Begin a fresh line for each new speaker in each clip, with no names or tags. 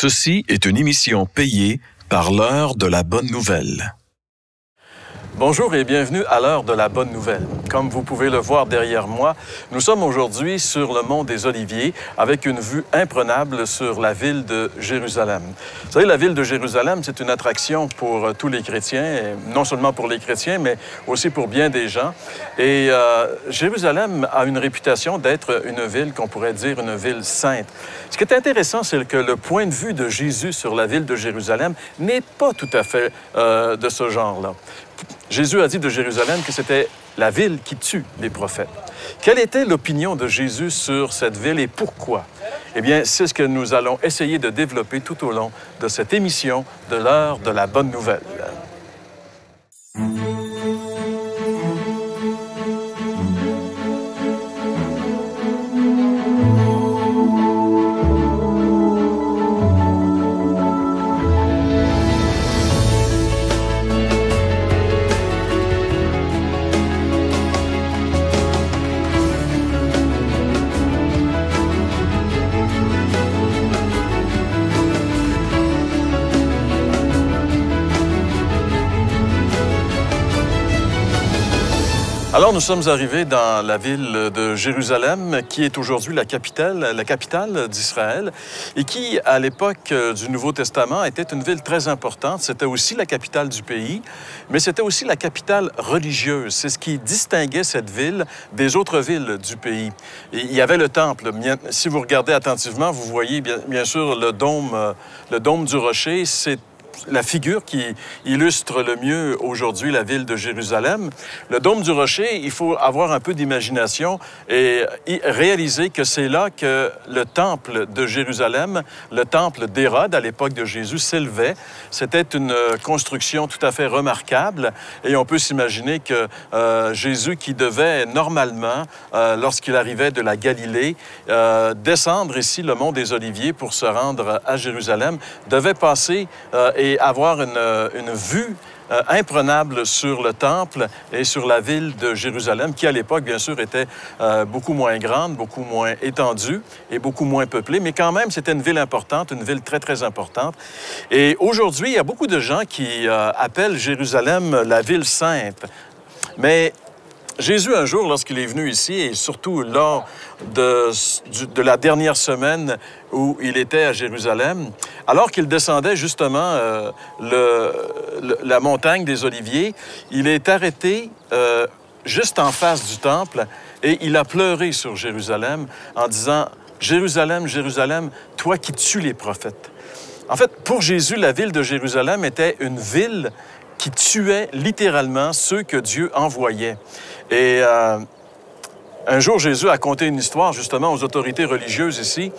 Ceci est une émission payée par l'heure de la bonne nouvelle.
Bonjour et bienvenue à l'heure de la bonne nouvelle. Comme vous pouvez le voir derrière moi, nous sommes aujourd'hui sur le mont des Oliviers avec une vue imprenable sur la ville de Jérusalem. Vous savez, la ville de Jérusalem, c'est une attraction pour tous les chrétiens, et non seulement pour les chrétiens, mais aussi pour bien des gens. Et Jérusalem a une réputation d'être une ville qu'on pourrait dire une ville sainte. Ce qui est intéressant, c'est que le point de vue de Jésus sur la ville de Jérusalem n'est pas tout à fait de ce genre-là. Jésus a dit de Jérusalem que c'était la ville qui tue les prophètes. Quelle était l'opinion de Jésus sur cette ville et pourquoi? Eh bien, c'est ce que nous allons essayer de développer tout au long de cette émission de l'heure de la bonne nouvelle. Alors, nous sommes arrivés dans la ville de Jérusalem, qui est aujourd'hui la capitale d'Israël, et qui, à l'époque du Nouveau Testament, était une ville très importante. C'était aussi la capitale du pays, mais c'était aussi la capitale religieuse. C'est ce qui distinguait cette ville des autres villes du pays. Et il y avait le temple. Si vous regardez attentivement, vous voyez bien sûr le dôme du rocher. C'est la figure qui illustre le mieux aujourd'hui la ville de Jérusalem. Le dôme du rocher, il faut avoir un peu d'imagination et réaliser que c'est là que le temple de Jérusalem, le temple d'Hérode à l'époque de Jésus, s'élevait. C'était une construction tout à fait remarquable et on peut s'imaginer que Jésus, qui devait normalement, lorsqu'il arrivait de la Galilée, descendre ici le mont des Oliviers pour se rendre à Jérusalem, devait passer et avoir une vue imprenable sur le temple et sur la ville de Jérusalem, qui à l'époque, bien sûr, était beaucoup moins grande, beaucoup moins étendue et beaucoup moins peuplée, mais quand même, c'était une ville importante, une ville très, très importante. Et aujourd'hui, il y a beaucoup de gens qui appellent Jérusalem la ville sainte. Mais Jésus, un jour, lorsqu'il est venu ici, et surtout lors de la dernière semaine où il était à Jérusalem, alors qu'il descendait justement la montagne des Oliviers, il est arrêté juste en face du temple et il a pleuré sur Jérusalem en disant « Jérusalem, Jérusalem, toi qui tues les prophètes ». En fait, pour Jésus, la ville de Jérusalem était une ville qui tuait littéralement ceux que Dieu envoyait. Et un jour, Jésus a conté une histoire justement aux autorités religieuses ici.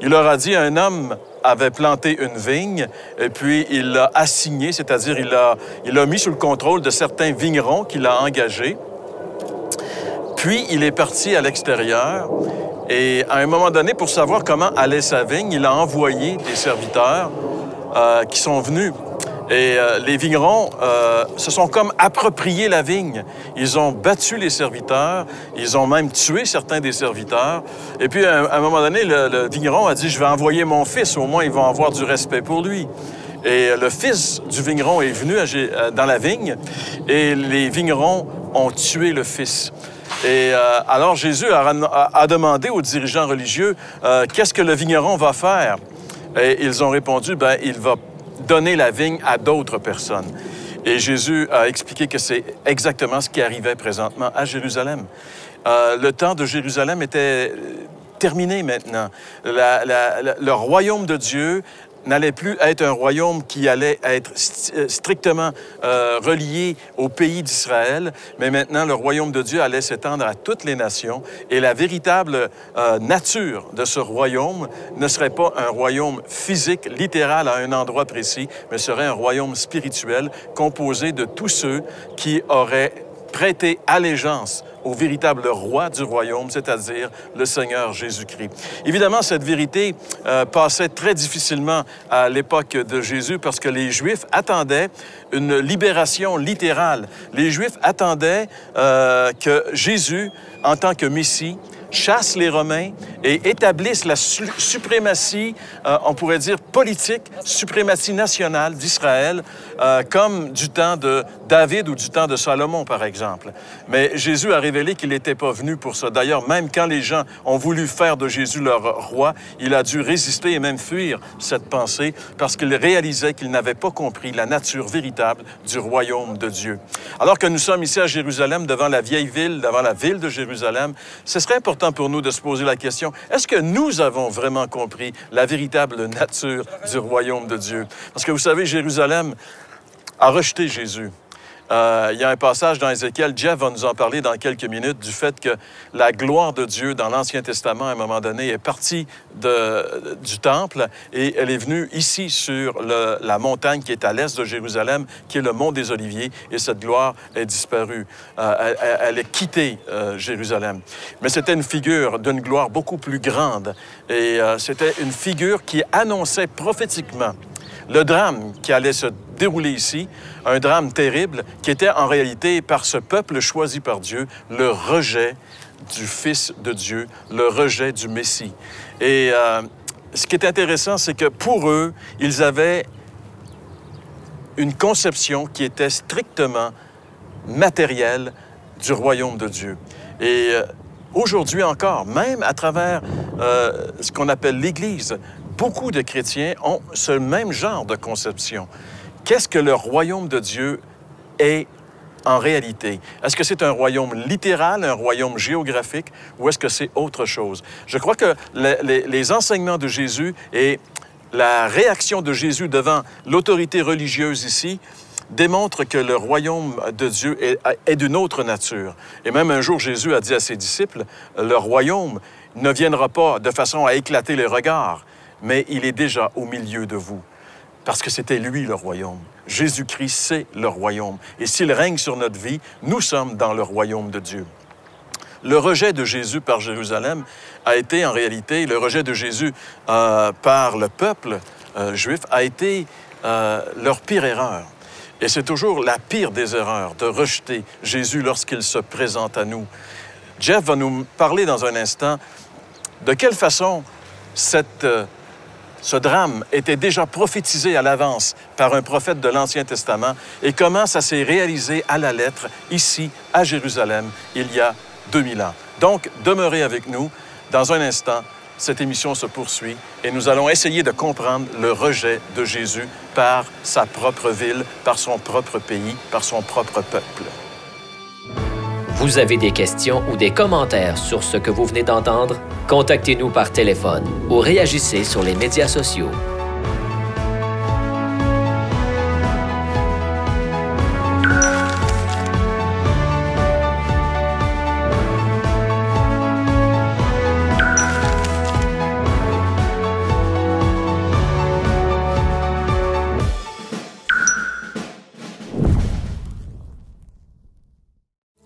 Il leur a dit, un homme avait planté une vigne et puis il l'a assignée, c'est-à-dire il l'a mis sous le contrôle de certains vignerons qu'il a engagés. Puis, il est parti à l'extérieur et à un moment donné, pour savoir comment allait sa vigne, il a envoyé des serviteurs qui sont venus. Et les vignerons se sont comme appropriés la vigne. Ils ont battu les serviteurs, ils ont même tué certains des serviteurs. Et puis, à un moment donné, le vigneron a dit « Je vais envoyer mon fils, au moins ils vont avoir du respect pour lui ». Et le fils du vigneron est venu dans la vigne et les vignerons ont tué le fils. Et alors Jésus a demandé aux dirigeants religieux qu'est-ce que le vigneron va faire? Et ils ont répondu, bien, il va donner la vigne à d'autres personnes. Et Jésus a expliqué que c'est exactement ce qui arrivait présentement à Jérusalem. Le temps de Jérusalem était terminé maintenant. Le royaume de Dieu n'allait plus être un royaume qui allait être strictement relié au pays d'Israël, mais maintenant, le royaume de Dieu allait s'étendre à toutes les nations et la véritable nature de ce royaume ne serait pas un royaume physique, littéral à un endroit précis, mais serait un royaume spirituel composé de tous ceux qui auraient prêté allégeance au véritable roi du royaume, c'est-à-dire le Seigneur Jésus-Christ. Évidemment, cette vérité passait très difficilement à l'époque de Jésus parce que les Juifs attendaient une libération littérale. Les Juifs attendaient que Jésus, en tant que Messie, chassent les Romains et établissent la suprématie, on pourrait dire politique, suprématie nationale d'Israël, comme du temps de David ou du temps de Salomon, par exemple. Mais Jésus a révélé qu'il n'était pas venu pour ça. D'ailleurs, même quand les gens ont voulu faire de Jésus leur roi, il a dû résister et même fuir cette pensée parce qu'il réalisait qu'il n'avait pas compris la nature véritable du royaume de Dieu. Alors que nous sommes ici à Jérusalem, devant la vieille ville, devant la ville de Jérusalem, ce serait important pour nous de se poser la question, est-ce que nous avons vraiment compris la véritable nature du royaume de Dieu? Parce que vous savez, Jérusalem a rejeté Jésus. Il y a un passage dans Ézéchiel, Jeff va nous en parler dans quelques minutes, du fait que la gloire de Dieu dans l'Ancien Testament, à un moment donné, est partie du temple et elle est venue ici sur la montagne qui est à l'est de Jérusalem, qui est le mont des Oliviers, et cette gloire est disparue. Elle est quitté Jérusalem. Mais c'était une figure d'une gloire beaucoup plus grande et c'était une figure qui annonçait prophétiquement le drame qui allait se dérouler ici, un drame terrible qui était en réalité, par ce peuple choisi par Dieu, le rejet du Fils de Dieu, le rejet du Messie. Et ce qui est intéressant, c'est que pour eux, ils avaient une conception qui était strictement matérielle du royaume de Dieu. Et aujourd'hui encore, même à travers ce qu'on appelle l'Église, beaucoup de chrétiens ont ce même genre de conception. Qu'est-ce que le royaume de Dieu est en réalité? Est-ce que c'est un royaume littéral, un royaume géographique, ou est-ce que c'est autre chose? Je crois que les enseignements de Jésus et la réaction de Jésus devant l'autorité religieuse ici démontrent que le royaume de Dieu est d'une autre nature. Et même un jour, Jésus a dit à ses disciples, le royaume ne viendra pas de façon à éclater les regards, mais il est déjà au milieu de vous, parce que c'était lui le royaume. Jésus-Christ, c'est le royaume. Et s'il règne sur notre vie, nous sommes dans le royaume de Dieu. Le rejet de Jésus par Jérusalem a été, en réalité, le rejet de Jésus par le peuple juif a été leur pire erreur. Et c'est toujours la pire des erreurs de rejeter Jésus lorsqu'il se présente à nous. Jeff va nous parler dans un instant de quelle façon ce drame était déjà prophétisé à l'avance par un prophète de l'Ancien Testament et comment ça s'est réalisé à la lettre ici, à Jérusalem, il y a 2000 ans. Donc, demeurez avec nous. Dans un instant, cette émission se poursuit et nous allons essayer de comprendre le rejet de Jésus par sa propre ville, par son propre pays, par son propre peuple.
Vous avez des questions ou des commentaires sur ce que vous venez d'entendre? Contactez-nous par téléphone ou réagissez sur les médias sociaux.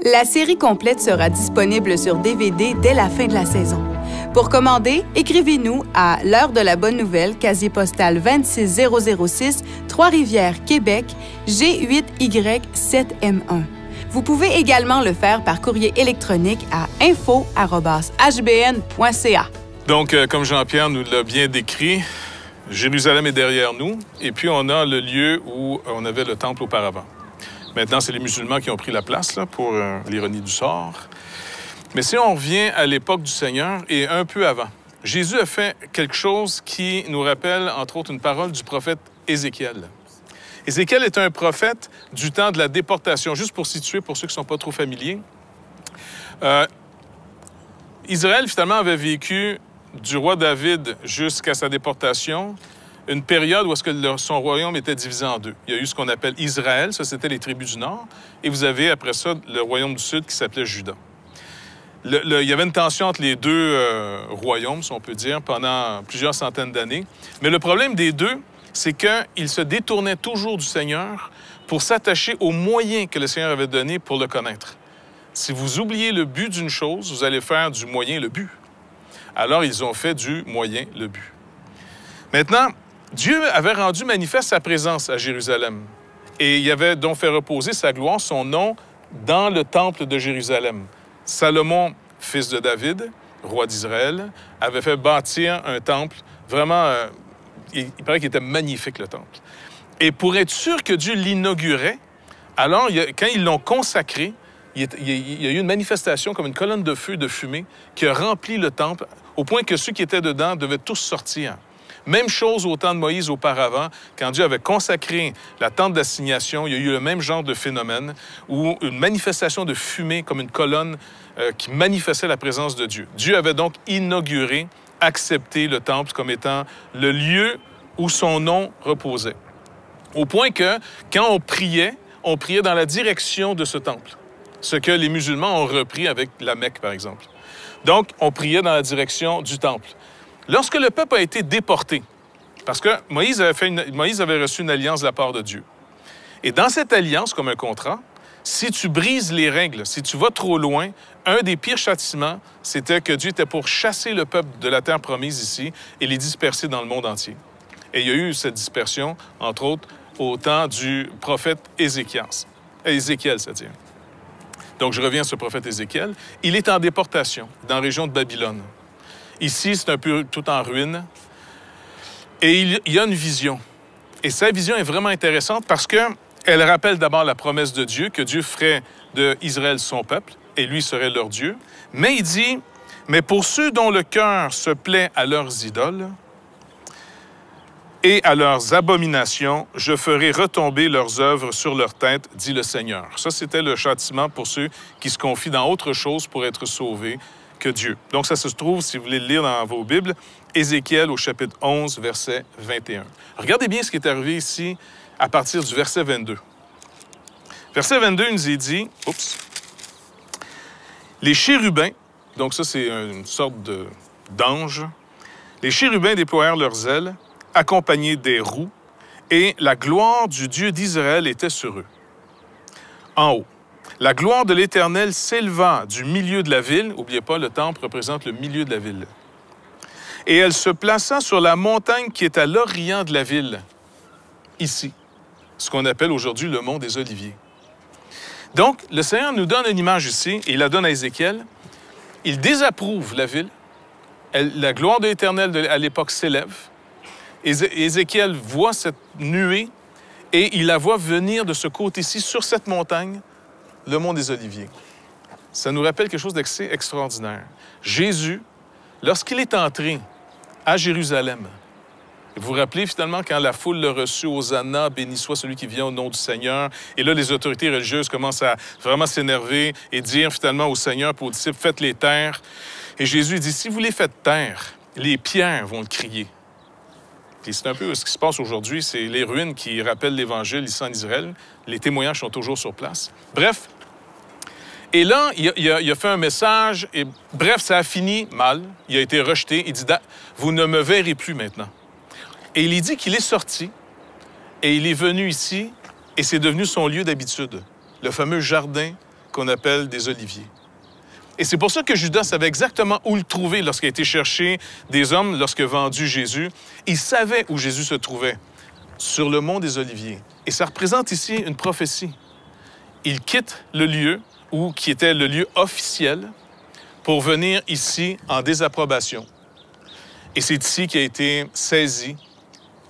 La série complète sera disponible sur DVD dès la fin de la saison. Pour commander, écrivez-nous à l'heure de la bonne nouvelle, casier postal 26006, Trois-Rivières, Québec, G8Y7M1. Vous pouvez également le faire par courrier électronique à info@hbn.ca.
Donc, comme Jean-Pierre nous l'a bien décrit, Jérusalem est derrière nous, et puis on a le lieu où on avait le temple auparavant. Maintenant, c'est les musulmans qui ont pris la place, là, pour l'ironie du sort. Mais si on revient à l'époque du Seigneur et un peu avant, Jésus a fait quelque chose qui nous rappelle, entre autres, une parole du prophète Ézéchiel. Ézéchiel est un prophète du temps de la déportation. Juste pour situer, pour ceux qui ne sont pas trop familiers, Israël, finalement, avait vécu du roi David jusqu'à sa déportation une période où est-ce que son royaume était divisé en deux. Il y a eu ce qu'on appelle Israël, ça c'était les tribus du Nord, et vous avez après ça le royaume du Sud qui s'appelait Juda. Il y avait une tension entre les deux royaumes, si on peut dire, pendant plusieurs centaines d'années. Mais le problème des deux, c'est qu'ils se détournaient toujours du Seigneur pour s'attacher aux moyens que le Seigneur avait donnés pour le connaître. Si vous oubliez le but d'une chose, vous allez faire du moyen le but. Alors, ils ont fait du moyen le but. Maintenant, Dieu avait rendu manifeste sa présence à Jérusalem et il avait donc fait reposer sa gloire, son nom, dans le temple de Jérusalem. Salomon, fils de David, roi d'Israël, avait fait bâtir un temple vraiment... il paraît qu'il était magnifique, le temple. Et pour être sûr que Dieu l'inaugurait, alors, quand ils l'ont consacré, il y a eu une manifestation comme une colonne de feu, de fumée, qui a rempli le temple, au point que ceux qui étaient dedans devaient tous sortir. Même chose au temps de Moïse auparavant, quand Dieu avait consacré la tente d'assignation, il y a eu le même genre de phénomène, où une manifestation de fumée comme une colonne qui manifestait la présence de Dieu. Dieu avait donc inauguré, accepté le temple comme étant le lieu où son nom reposait. Au point que, quand on priait dans la direction de ce temple. Ce que les musulmans ont repris avec la Mecque, par exemple. Donc, on priait dans la direction du temple. Lorsque le peuple a été déporté, parce que Moïse avait reçu une alliance de la part de Dieu. Et dans cette alliance, comme un contrat, si tu brises les règles, si tu vas trop loin, un des pires châtiments, c'était que Dieu était pour chasser le peuple de la terre promise ici et les disperser dans le monde entier. Et il y a eu cette dispersion, entre autres, au temps du prophète Ézéchiel, c'est-à-dire. Donc, je reviens sur le prophète Ézéchiel. Il est en déportation dans la région de Babylone. Ici, c'est un peu tout en ruine. Et il y a une vision. Et cette vision est vraiment intéressante parce qu'elle rappelle d'abord la promesse de Dieu, que Dieu ferait d'Israël son peuple, et lui serait leur Dieu. Mais il dit, « Mais pour ceux dont le cœur se plaît à leurs idoles, et à leurs abominations, je ferai retomber leurs œuvres sur leur tête, dit le Seigneur. » Ça, c'était le châtiment pour ceux qui se confient dans autre chose pour être sauvés que Dieu. Donc, ça se trouve, si vous voulez le lire dans vos Bibles, Ézéchiel au chapitre 11, verset 21. Regardez bien ce qui est arrivé ici à partir du verset 22. Verset 22, il nous est dit, les chérubins, donc ça, c'est une sorte d'ange, les chérubins déployèrent leurs ailes, accompagnés des roues, et la gloire du Dieu d'Israël était sur eux. En haut, la gloire de l'Éternel s'éleva du milieu de la ville. N'oubliez pas, le temple représente le milieu de la ville. Et elle se plaça sur la montagne qui est à l'orient de la ville, ici, ce qu'on appelle aujourd'hui le mont des Oliviers. Donc, le Seigneur nous donne une image ici, et il la donne à Ézéchiel. Il désapprouve la ville. La gloire de l'Éternel à l'époque s'élève. Ézéchiel voit cette nuée et il la voit venir de ce côté-ci, sur cette montagne, le mont des Oliviers. Ça nous rappelle quelque chose d'assez extraordinaire. Jésus, lorsqu'il est entré à Jérusalem, vous vous rappelez finalement quand la foule l'a reçu, Hosanna, béni soit celui qui vient au nom du Seigneur, et là les autorités religieuses commencent à vraiment s'énerver et dire finalement au Seigneur et aux disciples, faites-les taire. Et Jésus dit, si vous les faites taire, les pierres vont le crier. Et c'est un peu ce qui se passe aujourd'hui, c'est les ruines qui rappellent l'Évangile ici en Israël. Les témoignages sont toujours sur place. Bref, et là, il a fait un message, et bref, ça a fini mal. Il a été rejeté. Il dit, vous ne me verrez plus maintenant. Et il dit qu'il est sorti, et il est venu ici, et c'est devenu son lieu d'habitude, le fameux jardin qu'on appelle des Oliviers. Et c'est pour ça que Judas savait exactement où le trouver lorsqu'il a été chercher des hommes, lorsqu'il a vendu Jésus. Il savait où Jésus se trouvait, sur le mont des Oliviers. Et ça représente ici une prophétie. Il quitte le lieu, qui était le lieu officiel, pour venir ici en désapprobation. Et c'est ici qu'il a été saisi,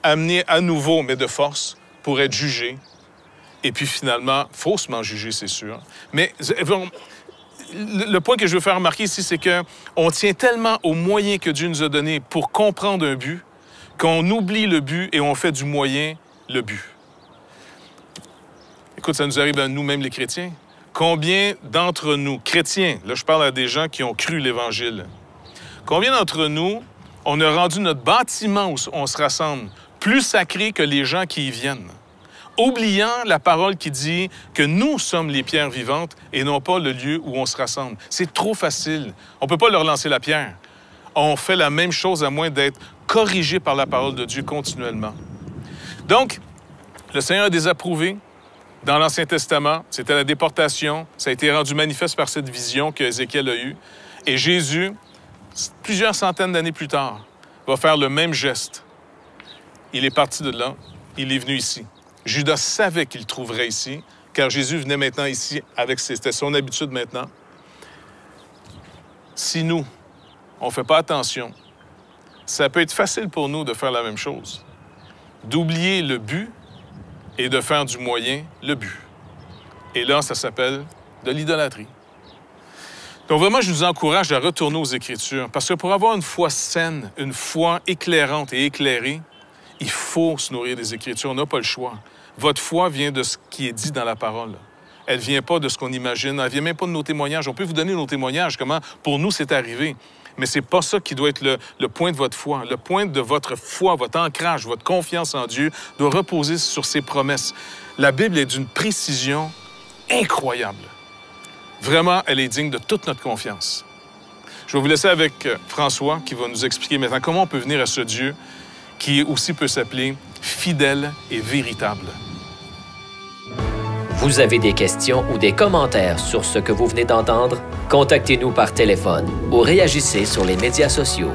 amené à nouveau, mais de force, pour être jugé. Et puis finalement, faussement jugé, c'est sûr. Mais le point que je veux faire remarquer ici, c'est qu'on tient tellement aux moyens que Dieu nous a donnés pour comprendre un but, qu'on oublie le but et on fait du moyen le but. Écoute, ça nous arrive à nous-mêmes les chrétiens. Combien d'entre nous, chrétiens, là je parle à des gens qui ont cru l'Évangile, combien d'entre nous, on a rendu notre bâtiment où on se rassemble plus sacré que les gens qui y viennent, oubliant la parole qui dit que nous sommes les pierres vivantes et non pas le lieu où on se rassemble. C'est trop facile. On ne peut pas leur lancer la pierre. On fait la même chose à moins d'être corrigé par la parole de Dieu continuellement. Donc, le Seigneur a désapprouvé. Dans l'Ancien Testament, c'était la déportation. Ça a été rendu manifeste par cette vision qu'Ézéchiel a eue. Et Jésus, plusieurs centaines d'années plus tard, va faire le même geste. Il est parti de là, il est venu ici. Judas savait qu'il trouverait ici, car Jésus venait maintenant ici, c'était son habitude maintenant. Si nous, on ne fait pas attention, ça peut être facile pour nous de faire la même chose, d'oublier le but et de faire du moyen le but. Et là, ça s'appelle de l'idolâtrie. Donc vraiment, je vous encourage à retourner aux Écritures, parce que pour avoir une foi saine, une foi éclairante et éclairée, il faut se nourrir des Écritures, on n'a pas le choix. Votre foi vient de ce qui est dit dans la parole. Elle ne vient pas de ce qu'on imagine, elle ne vient même pas de nos témoignages. On peut vous donner nos témoignages, comment pour nous c'est arrivé. Mais ce n'est pas ça qui doit être le point de votre foi. Le point de votre foi, votre ancrage, votre confiance en Dieu doit reposer sur ses promesses. La Bible est d'une précision incroyable. Vraiment, elle est digne de toute notre confiance. Je vais vous laisser avec François qui va nous expliquer maintenant comment on peut venir à ce Dieu qui aussi peut s'appeler fidèle et véritable.
Vous avez des questions ou des commentaires sur ce que vous venez d'entendre? Contactez-nous par téléphone ou réagissez sur les médias sociaux.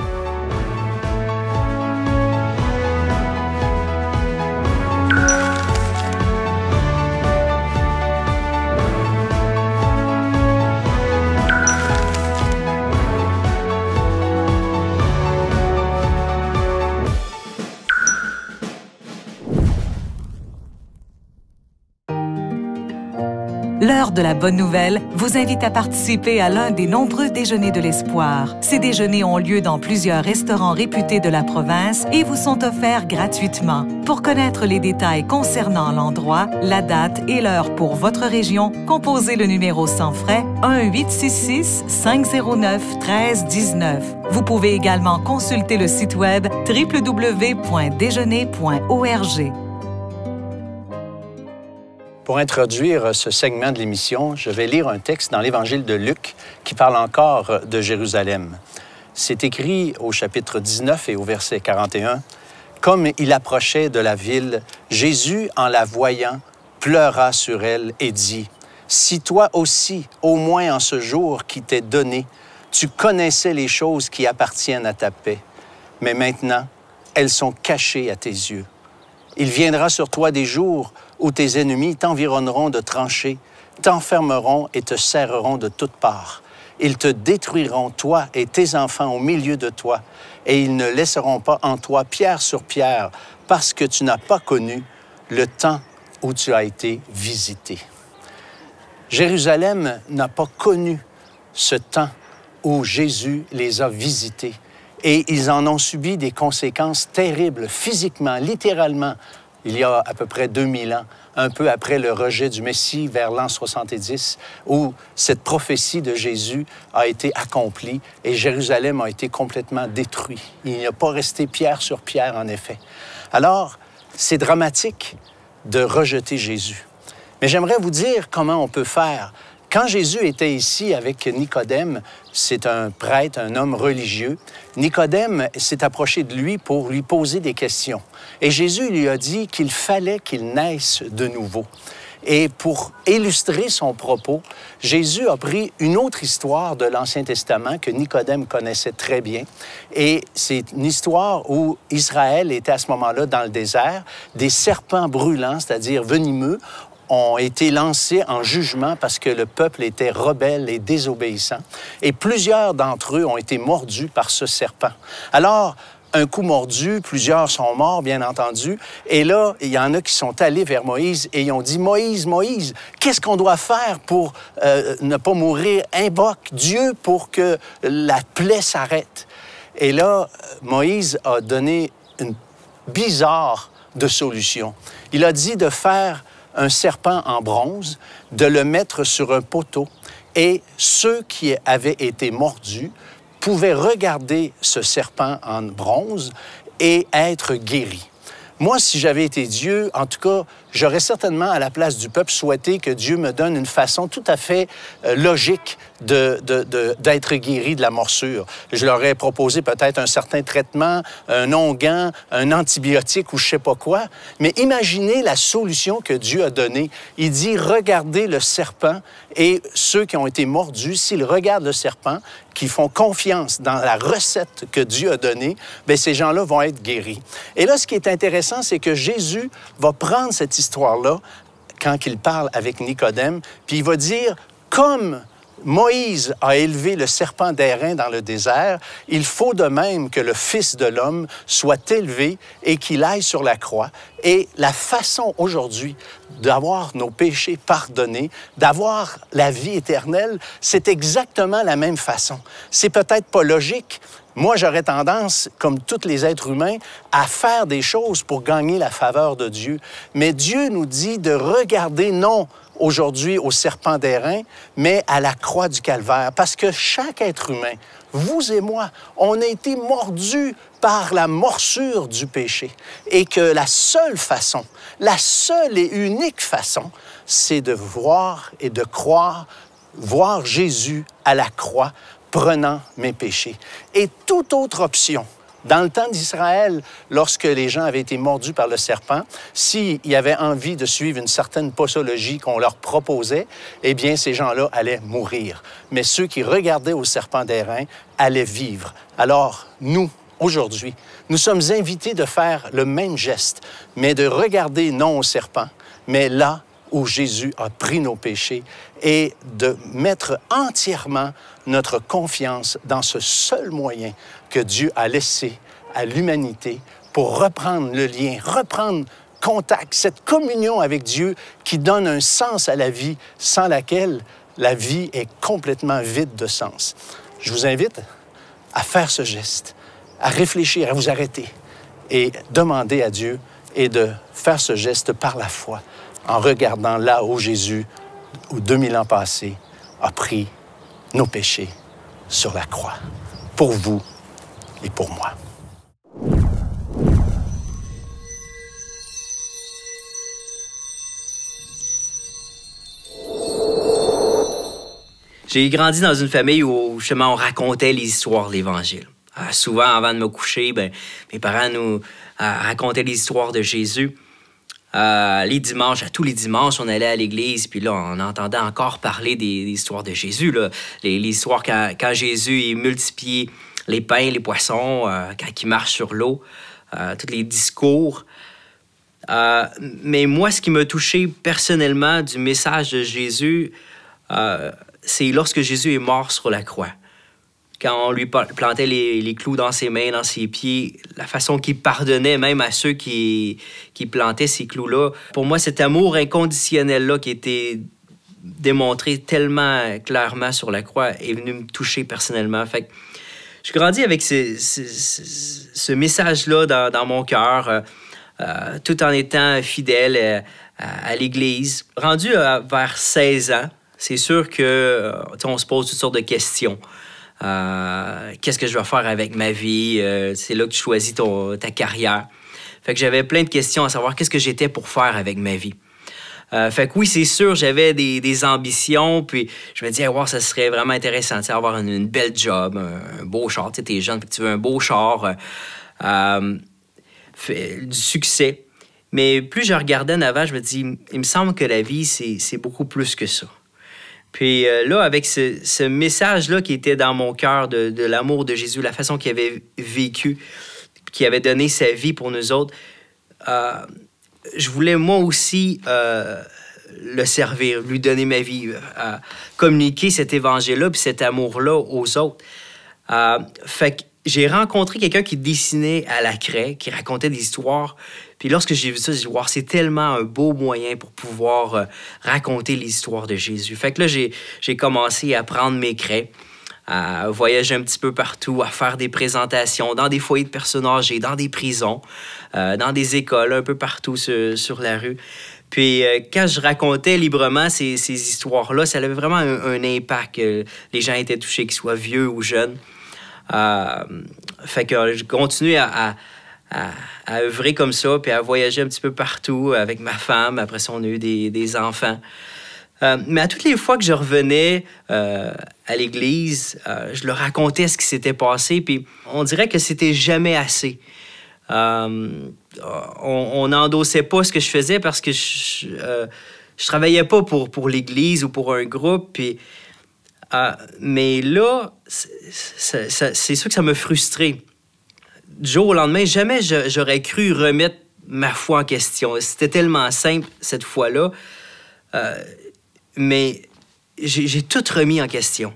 L'heure de la bonne nouvelle vous invite à participer à l'un des nombreux déjeuners de l'espoir. Ces déjeuners ont lieu dans plusieurs restaurants réputés de la province et vous sont offerts gratuitement. Pour connaître les détails concernant l'endroit, la date et l'heure pour votre région, composez le numéro sans frais 1-866-509-1319. Vous pouvez également consulter le site web www.déjeuner.org.
Pour introduire ce segment de l'émission, je vais lire un texte dans l'Évangile de Luc qui parle encore de Jérusalem. C'est écrit au chapitre 19 et au verset 41. « Comme il approchait de la ville, Jésus, en la voyant, pleura sur elle et dit, « Si toi aussi, au moins en ce jour qui t'est donné, tu connaissais les choses qui appartiennent à ta paix, mais maintenant, elles sont cachées à tes yeux. Il viendra sur toi des jours où tes ennemis t'environneront de tranchées, t'enfermeront et te serreront de toutes parts. Ils te détruiront, toi et tes enfants, au milieu de toi, et ils ne laisseront pas en toi pierre sur pierre, parce que tu n'as pas connu le temps où tu as été visité. » Jérusalem n'a pas connu ce temps où Jésus les a visités, et ils en ont subi des conséquences terribles, physiquement, littéralement, il y a à peu près 2000 ans, un peu après le rejet du Messie vers l'an 70, où cette prophétie de Jésus a été accomplie et Jérusalem a été complètement détruit. Il n'y a pas resté pierre sur pierre, en effet. Alors, c'est dramatique de rejeter Jésus. Mais j'aimerais vous dire comment on peut faire. Quand Jésus était ici avec Nicodème, c'est un prêtre, un homme religieux, Nicodème s'est approché de lui pour lui poser des questions. Et Jésus lui a dit qu'il fallait qu'il naisse de nouveau. Et pour illustrer son propos, Jésus a pris une autre histoire de l'Ancien Testament que Nicodème connaissait très bien. Et c'est une histoire où Israël était à ce moment-là dans le désert. Des serpents brûlants, c'est-à-dire venimeux, ont été lancés en jugement parce que le peuple était rebelle et désobéissant. Et plusieurs d'entre eux ont été mordus par ce serpent. Alors, un coup mordu, plusieurs sont morts, bien entendu. Et là, il y en a qui sont allés vers Moïse et ils ont dit, « Moïse, Moïse, qu'est-ce qu'on doit faire pour ne pas mourir? Invoque Dieu pour que la plaie s'arrête. » Et là, Moïse a donné une bizarre de solution. Il a dit de faire un serpent en bronze, de le mettre sur un poteau, et ceux qui avaient été mordus pouvaient regarder ce serpent en bronze et être guéris. Moi, si j'avais été Dieu, en tout cas, j'aurais certainement, à la place du peuple, souhaité que Dieu me donne une façon tout à fait logique d'être guéri de la morsure. Je leur ai proposé peut-être un certain traitement, un onguent, un antibiotique ou je ne sais pas quoi. Mais imaginez la solution que Dieu a donnée. Il dit, regardez le serpent et ceux qui ont été mordus, s'ils regardent le serpent, qui font confiance dans la recette que Dieu a donnée, bien, ces gens-là vont être guéris. Et là, ce qui est intéressant, c'est que Jésus va prendre cette histoire-là quand il parle avec Nicodème, puis il va dire, comme Moïse a élevé le serpent d'airain dans le désert. Il faut de même que le Fils de l'homme soit élevé et qu'il aille sur la croix. Et la façon aujourd'hui d'avoir nos péchés pardonnés, d'avoir la vie éternelle, c'est exactement la même façon. C'est peut-être pas logique. Moi, j'aurais tendance, comme tous les êtres humains, à faire des choses pour gagner la faveur de Dieu. Mais Dieu nous dit de regarder non aujourd'hui au serpent d'airain, mais à la croix du Calvaire. Parce que chaque être humain, vous et moi, on a été mordus par la morsure du péché. Et que la seule façon, la seule et unique façon, c'est de voir et de croire, voir Jésus à la croix, prenant mes péchés. Et toute autre option, dans le temps d'Israël, lorsque les gens avaient été mordus par le serpent, s'ils avaient envie de suivre une certaine posologie qu'on leur proposait, eh bien, ces gens-là allaient mourir. Mais ceux qui regardaient au serpent d'airain allaient vivre. Alors, nous, aujourd'hui, nous sommes invités de faire le même geste, mais de regarder non au serpent, mais là où Jésus a pris nos péchés et de mettre entièrement notre confiance dans ce seul moyen que Dieu a laissé à l'humanité pour reprendre le lien, reprendre contact, cette communion avec Dieu qui donne un sens à la vie, sans laquelle la vie est complètement vide de sens. Je vous invite à faire ce geste, à réfléchir, à vous arrêter et demander à Dieu et de faire ce geste par la foi, en regardant là où Jésus, où 2000 ans passés, a pris nos péchés sur la croix, pour vous et pour moi.
J'ai grandi dans une famille où, justement, on racontait les histoires de l'Évangile. Souvent, avant de me coucher, mes parents nous racontaient les histoires de Jésus. Les dimanches, tous les dimanches, on allait à l'église, puis là, on entendait encore parler des histoires de Jésus, là. Les histoires quand Jésus multipliait les pains, les poissons, quand il marche sur l'eau, tous les discours. Mais moi, ce qui m'a touché personnellement du message de Jésus, c'est lorsque Jésus est mort sur la croix. Quand on lui plantait les clous dans ses mains, dans ses pieds, la façon qu'il pardonnait même à ceux qui plantaient ces clous-là. Pour moi, cet amour inconditionnel-là qui était démontré tellement clairement sur la croix est venu me toucher personnellement. Fait que je grandis avec ce message-là dans mon cœur, tout en étant fidèle à l'Église. Rendu vers 16 ans, c'est sûr que on se pose toutes sortes de questions. Qu'est-ce que je vais faire avec ma vie? C'est là que tu choisis ta carrière. Fait que j'avais plein de questions à savoir qu'est-ce que j'étais pour faire avec ma vie. Fait que oui, c'est sûr, j'avais des ambitions, puis je me disais, wow, ça serait vraiment intéressant, avoir une belle job, un beau char. Tu sais, t'es jeune, tu veux un beau char, du succès. Mais plus je regardais en avant, je me dis, il me semble que la vie, c'est beaucoup plus que ça. Puis là, avec ce message-là qui était dans mon cœur de l'amour de Jésus, la façon qu'il avait vécu, qu'il avait donné sa vie pour nous autres, je voulais moi aussi le servir, lui donner ma vie, communiquer cet évangile-là puis cet amour-là aux autres. Fait que j'ai rencontré quelqu'un qui dessinait à la craie, qui racontait des histoires. Puis lorsque j'ai vu ça, j'ai dit, wow, c'est tellement un beau moyen pour pouvoir raconter les histoires de Jésus. Fait que là, j'ai commencé à prendre mes craies, à voyager un petit peu partout, à faire des présentations dans des foyers de personnes âgées, dans des prisons, dans des écoles, un peu partout sur la rue. Puis quand je racontais librement ces histoires-là, ça avait vraiment un impact. Les gens étaient touchés, qu'ils soient vieux ou jeunes. Fait que je continue à œuvrer comme ça, puis à voyager un petit peu partout avec ma femme. Après ça, on a eu des enfants. Mais à toutes les fois que je revenais à l'église, je leur racontais ce qui s'était passé, puis on dirait que c'était jamais assez. On n'endossait pas ce que je faisais parce que je travaillais pas pour l'église ou pour un groupe, puis mais là, c'est sûr que ça m'a frustré. Du jour au lendemain, jamais j'aurais cru remettre ma foi en question. C'était tellement simple cette fois-là. Mais j'ai tout remis en question.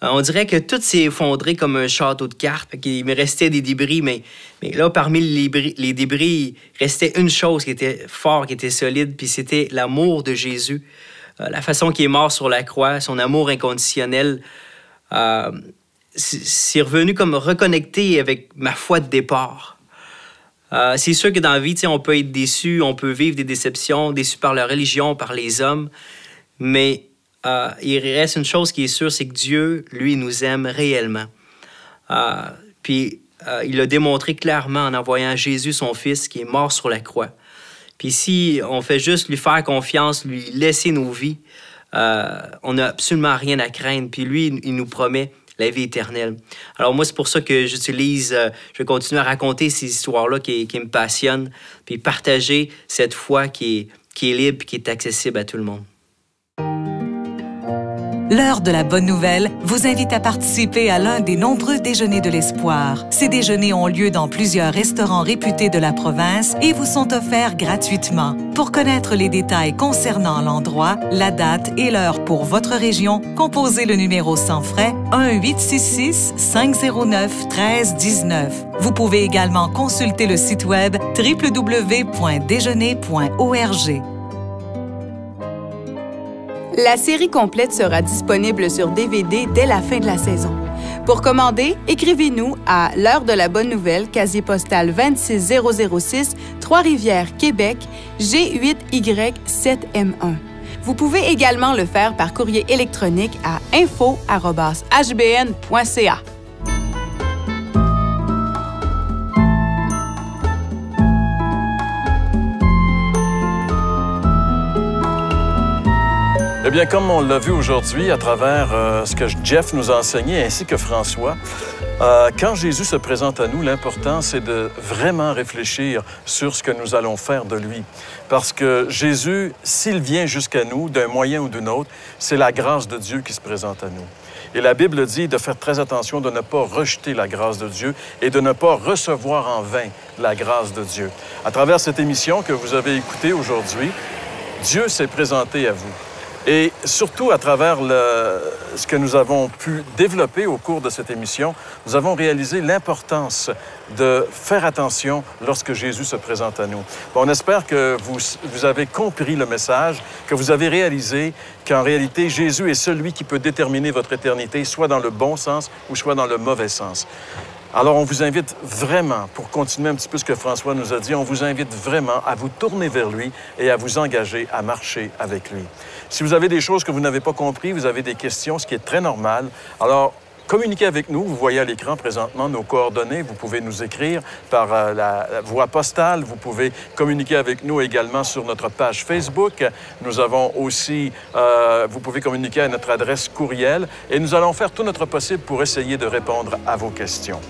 On dirait que tout s'est effondré comme un château de cartes. Il me restait des débris, mais là, parmi les débris, il restait une chose qui était forte, qui était solide, puis c'était l'amour de Jésus. La façon qu'il est mort sur la croix, son amour inconditionnel, c'est revenu comme reconnecté avec ma foi de départ. C'est sûr que dans la vie, on peut être déçu, on peut vivre des déceptions, déçu par la religion, par les hommes, mais il reste une chose qui est sûre, c'est que Dieu, lui, nous aime réellement. Puis il l'a démontré clairement en envoyant Jésus, son Fils, qui est mort sur la croix. Puis si on fait juste lui faire confiance, lui laisser nos vies, on n'a absolument rien à craindre. Puis lui, il nous promet la vie éternelle. Alors moi, c'est pour ça que je vais continuer à raconter ces histoires-là qui me passionnent, puis partager cette foi qui est libre et qui est accessible à tout le monde.
L'heure de la bonne nouvelle vous invite à participer à l'un des nombreux déjeuners de l'espoir. Ces déjeuners ont lieu dans plusieurs restaurants réputés de la province et vous sont offerts gratuitement. Pour connaître les détails concernant l'endroit, la date et l'heure pour votre région, composez le numéro sans frais 1-866-509-1319. Vous pouvez également consulter le site web www.déjeuner.org.
La série complète sera disponible sur DVD dès la fin de la saison. Pour commander, écrivez-nous à l'heure de la bonne nouvelle, casier postal 26006, Trois-Rivières, Québec, G8Y7M1. Vous pouvez également le faire par courrier électronique à info@hbn.ca.
Eh bien, comme on l'a vu aujourd'hui à travers ce que Jeff nous a enseigné, ainsi que François, quand Jésus se présente à nous, l'important, c'est de vraiment réfléchir sur ce que nous allons faire de lui. Parce que Jésus, s'il vient jusqu'à nous, d'un moyen ou d'un autre, c'est la grâce de Dieu qui se présente à nous. Et la Bible dit de faire très attention de ne pas rejeter la grâce de Dieu et de ne pas recevoir en vain la grâce de Dieu. À travers cette émission que vous avez écoutée aujourd'hui, Dieu s'est présenté à vous. Et surtout, à travers ce que nous avons pu développer au cours de cette émission, nous avons réalisé l'importance de faire attention lorsque Jésus se présente à nous. Bon, on espère que vous avez compris le message, que vous avez réalisé qu'en réalité, Jésus est celui qui peut déterminer votre éternité, soit dans le bon sens ou soit dans le mauvais sens. Alors, on vous invite vraiment, pour continuer un petit peu ce que François nous a dit, on vous invite vraiment à vous tourner vers lui et à vous engager à marcher avec lui. Si vous avez des choses que vous n'avez pas comprises, vous avez des questions, ce qui est très normal, alors communiquez avec nous. Vous voyez à l'écran présentement nos coordonnées. Vous pouvez nous écrire par la voie postale. Vous pouvez communiquer avec nous également sur notre page Facebook. Nous avons aussi, vous pouvez communiquer à notre adresse courriel et nous allons faire tout notre possible pour essayer de répondre à vos questions.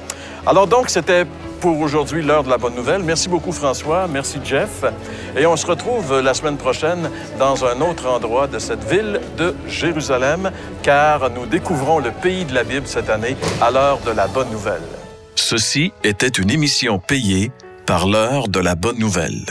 Alors donc, c'était pour aujourd'hui l'heure de la bonne nouvelle. Merci beaucoup François, merci Jeff. Et on se retrouve la semaine prochaine dans un autre endroit de cette ville de Jérusalem, car nous découvrons le pays de la Bible cette année à l'heure de la bonne nouvelle.
Ceci était une émission payée par l'heure de la bonne nouvelle.